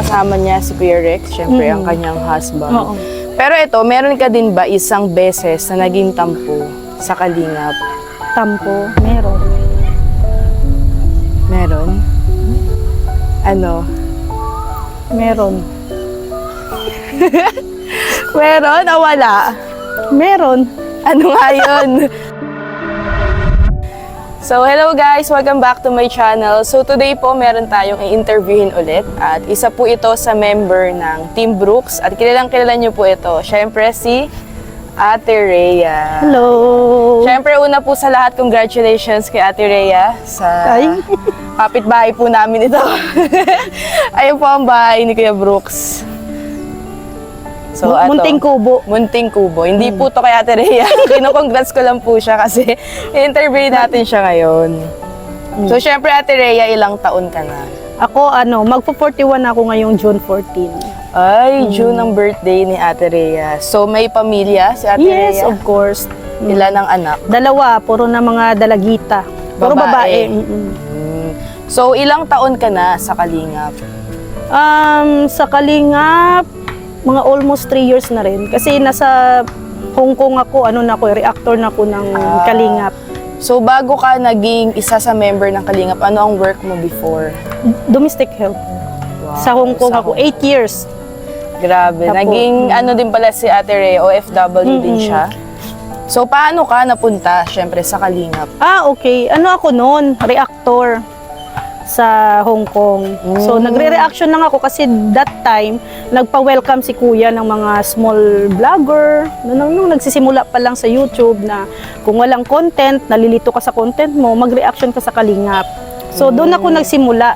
kasama niya si Kuya Rex, syempre ang kanyang husband. Oo. Pero ito, meron ka din ba isang beses na naging tampo sa Kalingap? Tampo, meron. Meron? Ano? Meron. Meron o wala? Meron. Ano nga yun? So, hello guys! Welcome back to my channel. So, today po meron tayong i-interviewin ulit. At isa po ito sa member ng Team Brooks. At kilala nyo po ito. Siyempre si Ate Rhea. Hello. Siyempre, una po sa lahat, congratulations kay Ate Rhea sa Ay. kapitbahay po namin ito. Ayun po ang bahay ni Kuya Brooks. So, Munting kubo. Munting kubo. Hindi po to kay Ate Rhea. Kino-congrats ko lang po siya kasi i-interview natin siya ngayon. So, syempre Ate Rhea, ilang taon ka na? Ako, magpo-41 ako ngayong June 14. Ay, June ang birthday ni Ate Rhea. So, may pamilya si Ate Rhea? Yes, of course. Ilan ang anak? Dalawa, puro na mga dalagita. Puro babae. So, ilang taon ka na sa Kalingap? Sa Kalingap, mga almost 3 years na rin. Kasi nasa Hong Kong ako, reactor na ako ng Kalingap. So, bago ka naging isa sa member ng Kalingap, ano ang work mo before? Domestic help. Wow, Sa Hong Kong ako, 8 years. Grabe. Tapos, Naging ano din pala si Ate Rhea, OFW din siya. So, paano ka napunta, syempre, sa Kalingap? Okay. Ako noon? Reactor sa Hong Kong. So, nagre-reaction lang ako kasi that time, nagpa-welcome si Kuya ng mga small vlogger. Nung nagsisimula pa lang sa YouTube na kung walang content, nalilito ka sa content mo, mag-reaction ka sa Kalingap. So, doon ako nagsimula.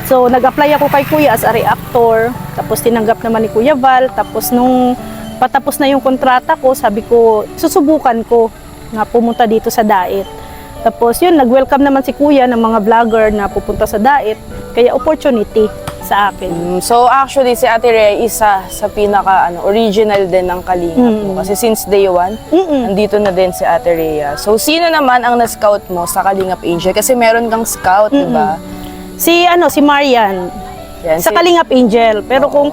So, nag-apply ako kay Kuya as a reactor. Tapos, tinanggap naman ni Kuya Val. Tapos, nung patapos na yung kontrata ko, sabi ko, susubukan ko na pumunta dito sa Dait. Tapos yun, nag-welcome naman si Kuya ng mga vlogger na pupunta sa Dait. Kaya opportunity sa akin. So actually si Ate Rhea isa sa pinaka original din ng Kalingap mo. Kasi since day one, nandito na din si Ate Rhea. So sino naman ang na-scout mo sa Kalingap Angel? Kasi meron kang scout, di ba? Si Marian. Yan, Sa Kalingap Angel. Pero kung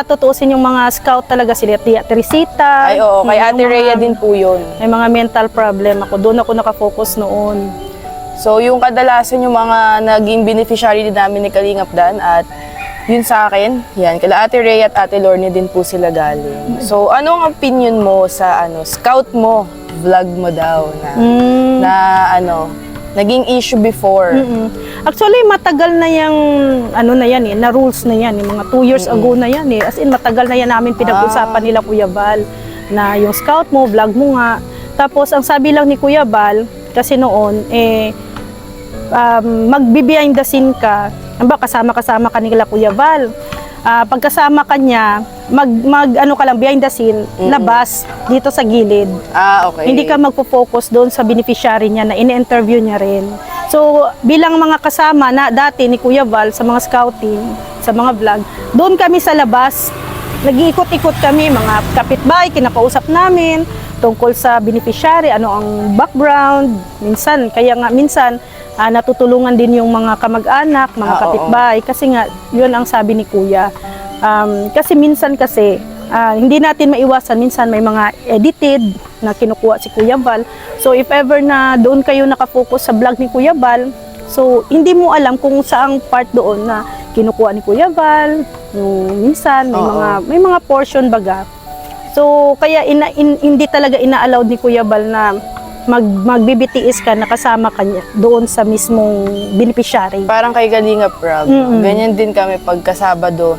tutuusin yung mga scout talaga, si Tia Teresita. Ay oo, kay Ate Rhea din po yun. May mga mental problem ako. Doon ako nakafocus noon. So yung kadalasan yung mga naging beneficiary din namin ni Kalingap Dan at yun sa akin, yan, kila Ate Rhea at Ate Lorne din po sila galing. So anong opinion mo sa scout mo, vlog mo daw na naging issue before? Actually, matagal na yung na rules na yan, yung mga 2 years ago na yan eh. As in, matagal na yan namin pinag-usapan nila Kuya Val na yung scout mo, vlog mo nga. Tapos, ang sabi lang ni Kuya Val, kasi noon, mag-behind the scene ka, kasama-kasama ka nila Kuya Val. Pagkasama ka niya, ka lang behind the scene, labas dito sa gilid. Okay. Hindi ka magpo-focus doon sa beneficiary niya na ini-interview niya rin. So, bilang mga kasama na dati ni Kuya Val sa mga scouting, sa mga vlog, doon kami sa labas, nag-iikot-ikot kami, mga kapitbahay, kinakausap namin, tungkol sa beneficiary, ano ang background, minsan, natutulungan din yung mga kamag-anak, mga kapitbahay, kasi nga, yun ang sabi ni Kuya. Kasi minsan hindi natin maiwasan, minsan may mga edited na kinukuha si Kuya Val. So if ever na doon kayo nakafocus sa vlog ni Kuya Val, so hindi mo alam kung saang part doon na kinukuha ni Kuya Val, minsan may mga portion baga. So kaya hindi talaga ina-allowed ni Kuya Val na magbibitiis ka, nakasama ka niya doon sa mismong beneficiary. Parang kay Kalingap Rob. Ganyan din kami pagka Sabado.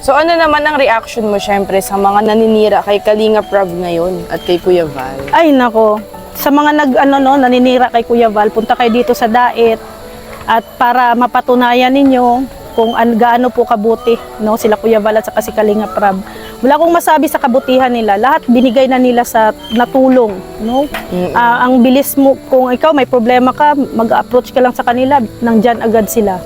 So ano naman ang reaction mo syempre sa mga naninira kay Kalingap Rob ngayon at kay Kuya Val? Ay nako, sa mga naninira kay Kuya Val, punta kayo dito sa Dait at para mapatunayan ninyo kung gaano po kabuti sila Kuya Val at saka si Kalingap Rob. Wala akong masabi sa kabutihan nila. Lahat binigay na nila sa natulong, ang bilis mo, kung ikaw may problema ka, mag-approach ka lang sa kanila, nandyan agad sila.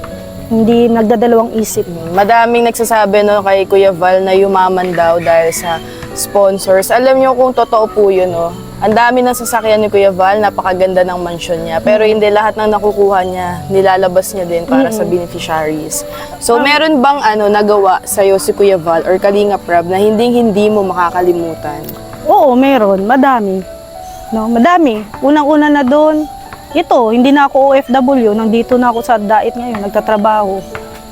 Hindi nagdadalawang isip. Madaming nagsasabi kay Kuya Val na yumaman daw dahil sa sponsors. Alam niyo kung totoo po yun, ang dami ng sasakyan ni Kuya Val, napakaganda ng mansion niya. Pero hindi lahat ng nakukuha niya, nilalabas niya din para sa beneficiaries. So, meron bang nagawa sa'yo si Kuya Val or Kalingap Rab na hindi mo makakalimutan? Oo, meron. Madami. No, madami. Unang-una na doon, ito, hindi na ako OFW. Nandito na ako sa Dait ngayon, nagtatrabaho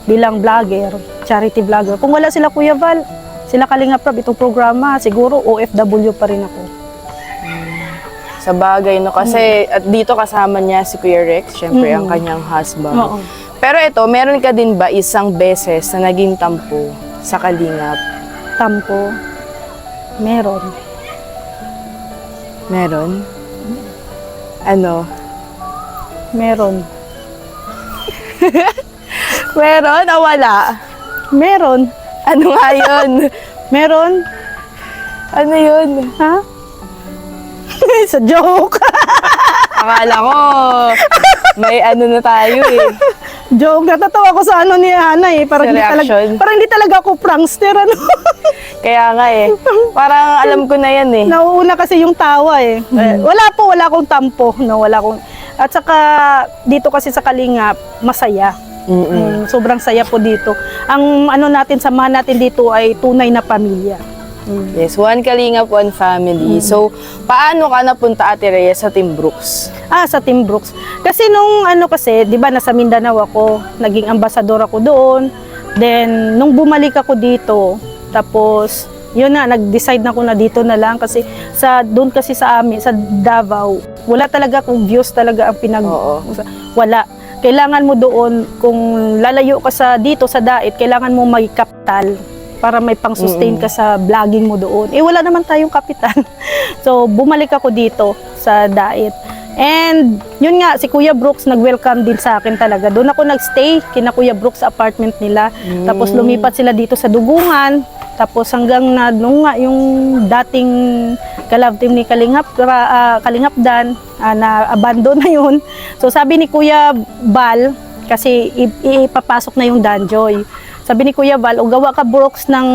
bilang vlogger, charity vlogger. Kung wala sila Kuya Val, sila Kalingap Rab, itong programa, siguro OFW pa rin ako. Sa bagay, no? Kasi at dito kasama niya si Kuya Rex, syempre ang kanyang husband. Oo. Pero ito, meron ka din ba isang beses na naging tampo sa Kalingap? Tampo. Meron. Meron? Ano? Meron. Meron o wala? Meron. Ano nga yun? Meron. Ano yun? Ha? Sa joke. Akala ko, may na tayo eh. Joke. Natatawa ko sa ni Hana eh. Parang Sa reaction? parang hindi talaga ako prankster. Kaya nga eh. Parang alam ko na yan eh. Nauuna kasi yung tawa eh. Wala akong tampo. No? Wala akong... At saka dito kasi sa Kalingap, masaya. Sobrang saya po dito. Ang samahan natin dito ay tunay na pamilya. Yes, one Kalingap, one family. So, paano ka napunta, Ate Rhea, sa Team Brooks? Sa Team Brooks. Kasi nung di ba nasa Mindanao ako, naging ambasador ako doon. Then, nung bumalik ako dito, tapos, yun na, nag-decide na ako na dito na lang kasi doon kasi sa amin, sa Davao, wala talaga kung views talaga ang Oo. Wala. Kailangan mo doon, kung lalayo ka dito sa Dait, kailangan mo may kapital para may pang-sustain ka sa vlogging mo doon. Wala naman tayong kapital. So, bumalik ako dito sa Dait. And, yun nga, si Kuya Brooks nag-welcome din sa akin talaga. Doon ako nag-stay kina Kuya Brooks sa apartment nila. Tapos lumipat sila dito sa Dugungan. Tapos hanggang na, nung nga, yung dating ka-love team ni Kalingap Dan, na-abandon na yun. So, sabi ni Kuya Val, kasi ipapasok na yung Danjoy. Sabi ni Kuya Val, gawa ka Brooks ng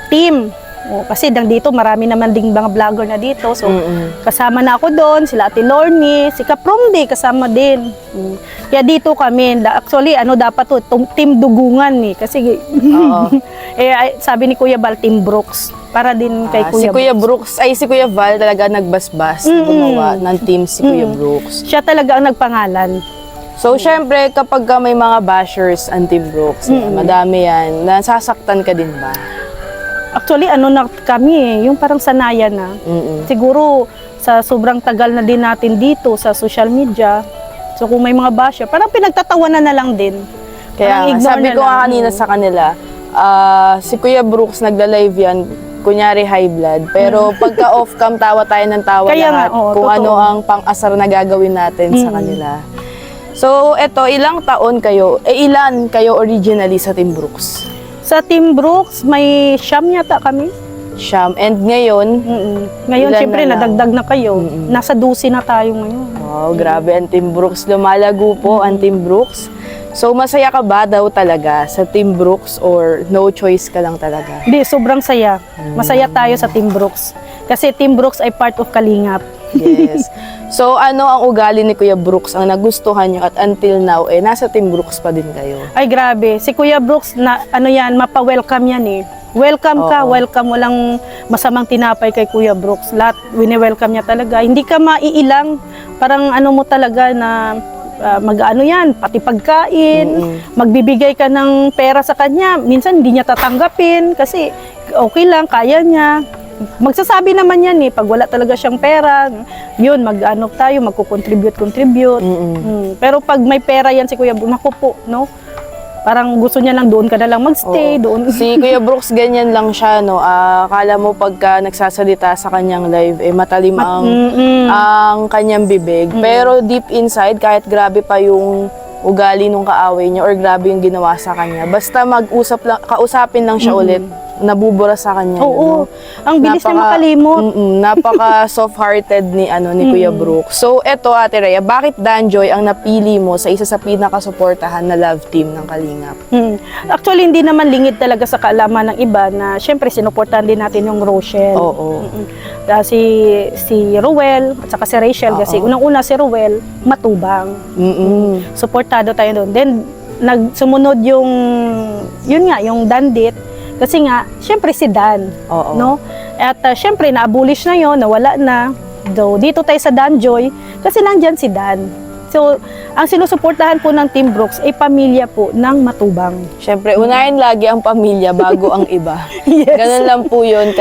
team. Kasi dito, marami naman ding mga vlogger na dito. So, kasama na ako doon, sila Ate Lorny, si Kapromdi, kasama din. Kaya dito kami, actually, dapat to, Team Dugungan eh. Kasi, sabi ni Kuya Val, Team Brooks. Para din kay Kuya Brooks. Si Kuya Val talaga nagbasbas, gumawa ng team si Kuya Brooks. Siya talaga ang nagpangalan. So, syempre, kapag may mga bashers ang Team Brooks, madami yan, nasasaktan ka din ba? Actually, na kami eh, yung parang sanayan na. Siguro, sa sobrang tagal na din natin dito sa social media, so kung may mga basher, parang pinagtatawanan na lang din. Kaya sabi ko nga kanina sa kanila, si Kuya Brooks nagla-live yan, kunyari high blood, pero pagka off-cam, tawa tayo ng tawa Kaya lahat kung totoo. ano ang pang-asar na gagawin natin sa kanila. So, eto, ilang taon kayo, ilan kayo originally sa Team Brooks? Sa Team Brooks, may siyam yata kami. Siyam. And ngayon? Ngayon, Ilan siyempre, na lang? nadagdag na kayo. Nasa 12 na tayo ngayon. Wow, grabe ang Team Brooks. Lumalago po ang Team Brooks. So, masaya ka ba daw talaga sa Team Brooks or no choice ka lang talaga? Hindi, sobrang saya. Masaya tayo sa Team Brooks. Kasi Team Brooks ay part of Kalingap. Yes. So, ano ang ugali ni Kuya Brooks ang nagustuhan niyo at until now, nasa Team Brooks pa din kayo? Ay, grabe. Si Kuya Brooks, mapa-welcome yan eh. Welcome ka, welcome. Walang masamang tinapay kay Kuya Brooks. Lahat, wini-welcome niya talaga. Hindi ka maiilang. Parang mo talaga na pati pagkain, magbibigay ka ng pera sa kanya. Minsan hindi niya tatanggapin kasi okay lang, kaya niya. Magsasabi naman yan eh, pag wala talaga siyang pera, yun, magko-contribute. Pero pag may pera yan si Kuya Brooks, naku po, no? Parang gusto niya lang doon ka na lang magstay, doon. Si Kuya Brooks, ganyan lang siya, no? Akala mo pagka nagsasalita sa kanyang live, matalim ang kanyang bibig. Pero deep inside, kahit grabe pa yung ugali nung kaaway niya or grabe yung ginawa sa kanya, basta kausapin lang siya ulit, nabubura sa kanya. Oo, ang bilis na makalimot. Napaka soft-hearted ni Kuya Brooks. So eto Ate Rhea, bakit Danjoy ang napili mo sa isa sa pinaka-suportahan na love team ng Kalingap? Actually, hindi naman lingid talaga sa kaalaman ng iba na syempre sinuportahan din natin yung Rochelle. Oo. Si Ruel at saka si Rachel kasi unang-una si Ruel matubang. Suportado tayo doon. Then nagsumunod yung Dandit kasi nga syempre si Dan, Oo. no? At syempre na-abolish na yon, nawala na. Do dito tayo sa Danjoy kasi nandyan si Dan. So, ang sinusuportahan po ng Team Brooks ay pamilya po ng matubang. Siyempre, unahin lagi ang pamilya bago ang iba. Yes. Ganun lang po yun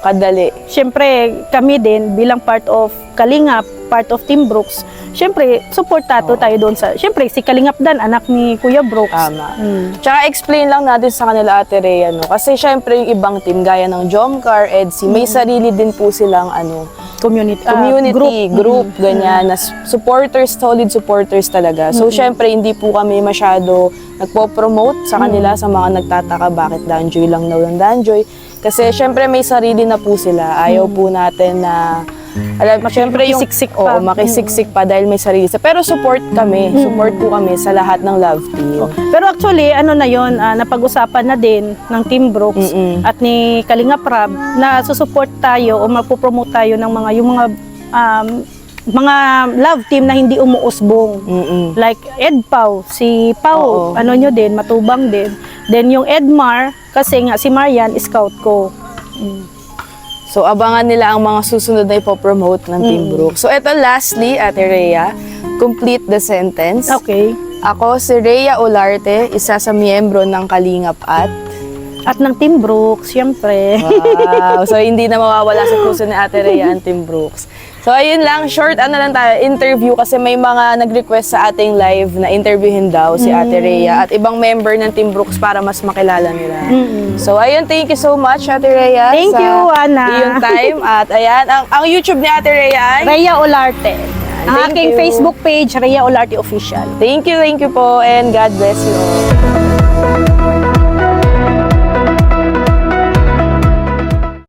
kadali. Siyempre, kami din bilang part of Kalingap, part of Team Brooks, siyempre, supportado tayo doon sa, siyempre, si Kalingap Dan, anak ni Kuya Brooks. Tama. Tsaka explain lang natin sa kanila, Ate Rhea, no? Kasi siyempre yung ibang team, gaya ng Jomcar, EDSI, may sarili din po silang Community group, ganyan, na supporters, solid supporters talaga. So, syempre, hindi po kami masyado nagpo-promote sa kanila sa mga nagtataka bakit Danjoy lang daw ng Danjoy. Kasi, syempre, may sarili na po sila. Ayaw po natin na, syempre, makisiksik pa. makisiksik pa dahil may sarili sila. Pero support kami. Support po kami sa lahat ng love team. Pero actually, napag-usapan na din ng Team Brooks at ni Kalingap Rab na susupport tayo o mapopromote tayo ng mga love team na hindi umuusbong. Like Ed Pau, si Pau, din, matubang din. Then yung Edmar, kasi nga si Marian, scout ko. So, abangan nila ang mga susunod na ipopromote ng Team Brooks. So, eto lastly, Ate Rhea, complete the sentence. Okay. Ako si Rhea Olarte, isa sa miyembro ng Kalingap At ng Team Brooks, syempre. Wow! So, hindi na mawawala sa puso ni Ate Rhea ang Team Brooks. So, ayun lang, short lang tayo, interview kasi may mga nag-request sa ating live na interviewin daw si Ate Rhea at ibang member ng Team Brooks para mas makilala nila. So, ayun, thank you so much, Ate Rhea. Thank you, Ana. Iyong time. At ayan, ang YouTube ni Ate Rhea ay Rhea Olarte. Ang Thank aking you. Facebook page, Rhea Olarte Official. Thank you po, and God bless you all.